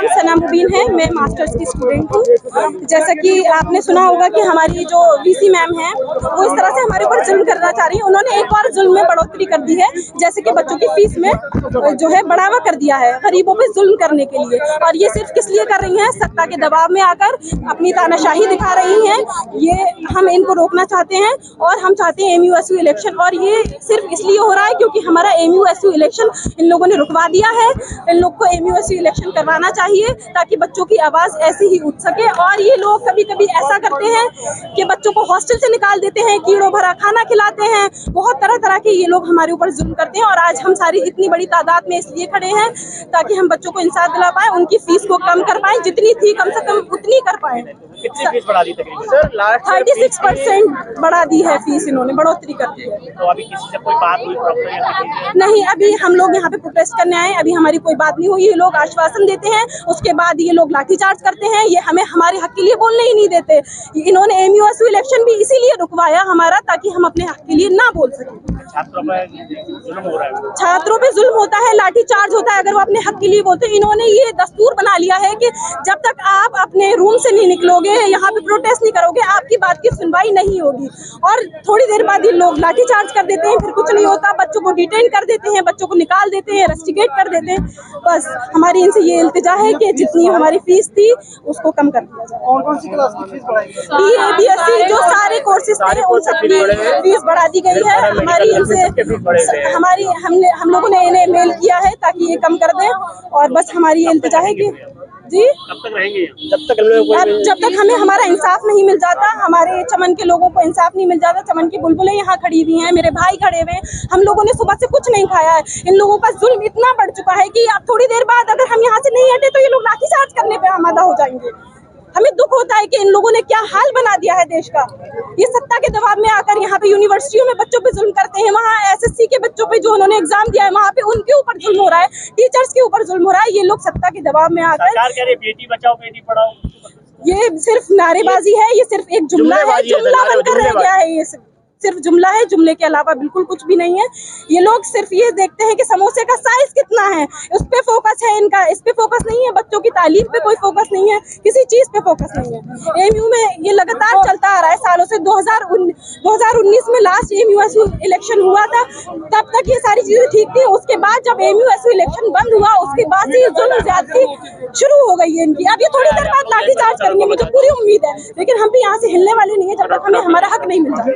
नाम सना मुबीन है, मैं मास्टर्स की स्टूडेंट हूँ। जैसा कि आपने सुना होगा कि हमारी जो वीसी मैम है वो इस तरह से हमारे ऊपर जुल्म करना चाह रही है। उन्होंने एक और जुल्म में बढ़ोतरी कर दी है, जैसे कि बच्चों की फीस में जो है बढ़ावा कर दिया है गरीबों पे जुल्म करने के लिए। और ये सिर्फ किस लिए कर रही हैं? सत्ता के दबाव में आकर अपनी तानाशाही दिखा रही हैं। ये हम इनको रोकना चाहते हैं और हम चाहते हैं एमयूएसयू इलेक्शन। और ये सिर्फ इसलिए हो रहा है क्योंकि हमारा एमयूएसयू इलेक्शन इन लोगों ने रुकवा दिया है। इन लोग को एमयूएसयू इलेक्शन करवाना चाहिए ताकि बच्चों की आवाज ऐसी ही उठ सके। और ये लोग कभी कभी ऐसा करते हैं कि बच्चों को हॉस्टल से निकाल देते हैं, कीड़ों भरा खाना खिलाते हैं, बहुत तरह तरह के ये लोग हमारे ऊपर जुल्म करते हैं। और आज हम सारी इतनी बड़ी तादाद में इसलिए खड़े हैं ताकि हम बच्चों को इंसाफ दिला पाए, उनकी फीस को कम कर पाए, जितनी थी कम से कम उतनी कर पाए। कितनी फीस बढ़ा दी सर? 36% बढ़ा दी है फीस, इन्होंने बढ़ोतरी कर दी है। तो अभी किसी से कोई बात हुई? नहीं, अभी हम लोग यहाँ पे प्रोटेस्ट करने आए, अभी हमारी कोई बात नहीं हुई। ये लोग आश्वासन देते हैं, उसके बाद ये लोग लाठीचार्ज करते हैं। ये हमें हमारे हक के लिए बोलने ही नहीं देते। इन्होंने एमयूएसयू इलेक्शन भी इसीलिए रुकवाया हमारा, ताकि हम अपने हक के लिए ना बोल सकें। छात्रों पे जुल्म हो रहा है। छात्रों पे जुल्म होता है, लाठीचार्ज होता है अगर वो अपने हक के लिए बोलते हैं। इन्होंने ये दस्तूर बना लिया है कि जब तक आप अपने रूम से नहीं निकलोगे, यहाँ पे प्रोटेस्ट नहीं करोगे, आपकी बात की सुनवाई नहीं होगी। और थोड़ी देर बाद ये लोग लाठीचार्ज कर देते हैं, फिर कुछ नहीं होता, बच्चों को डिटेन कर देते हैं, बच्चों को निकाल देते हैं, रस्टिकेट कर देते हैं। बस हमारी इनसे ये इल्तिजा है कि जितनी हमारी फीस थी उसको कम कर दिया जाए। कौन सी क्लास की फीस बढ़ाई? बीए, बीएससी जो सारे कोर्सेज थे उन सबकी फीस बढ़ा दी गई है। हमारी इनसे हम लोगों ने इन्हें मेल किया है ताकि ये कम कर दें। और बस हमारी इल्तिजा है कि जी कब तक रहेंगे? जब तक हमें हमारा इंसाफ नहीं मिल जाता, हमारे चमन के लोगों को इंसाफ नहीं मिल जाता। चमन की बुलबुलें यहाँ खड़ी हुई हैं, मेरे भाई खड़े हुए हैं, हम लोगों ने सुबह से कुछ नहीं खाया है। इन लोगों का जुल्म इतना बढ़ चुका है कि अब थोड़ी देर बाद अगर हम यहाँ से नहीं हटे तो ये लोग लाठीचार्ज करने पे आमादा हो जाएंगे। हमें दुख होता है कि इन लोगों ने क्या हाल बना दिया है देश का। ये सत्ता के दबाव में आकर यहाँ पे यूनिवर्सिटियों में बच्चों पे जुल्म करते हैं। वहाँ एसएससी के बच्चों पे जो उन्होंने एग्जाम दिया है वहाँ पे उनके ऊपर जुल्म हो रहा है, टीचर्स के ऊपर जुल्म हो रहा है। ये लोग सत्ता के दबाव में आकर सरकार कह रही है बेटी बचाओ बेटी पढ़ाओ। ये सिर्फ नारेबाजी है, ये सिर्फ एक जुमला है, जुमला बनकर रह गया है। ये सिर्फ जुमला है, जुमले के अलावा बिल्कुल कुछ भी नहीं है। ये लोग सिर्फ ये देखते हैं कि समोसे का साइज कितना है, उस पे फोकस है इनका, इस पे फोकस नहीं है। बच्चों की तालीम पे कोई फोकस नहीं है, किसी चीज पे फोकस नहीं है। एमयू में ये लगातार चलता आ रहा है सालों से। 2019 में लास्ट एमयूएसयू इलेक्शन हुआ था, तब तक ये सारी चीजें ठीक थी। उसके बाद जब एमयूएसयू इलेक्शन बंद हुआ उसके बाद से जुल्म ज्यादती शुरू हो गई है इनकी। अब ये थोड़ी देर बाद लाठीचार्ज करेंगे, मुझे पूरी उम्मीद है, लेकिन हम भी यहाँ से हिलने वाले नहीं है जब तक हमें हमारा हक नहीं मिल जाए।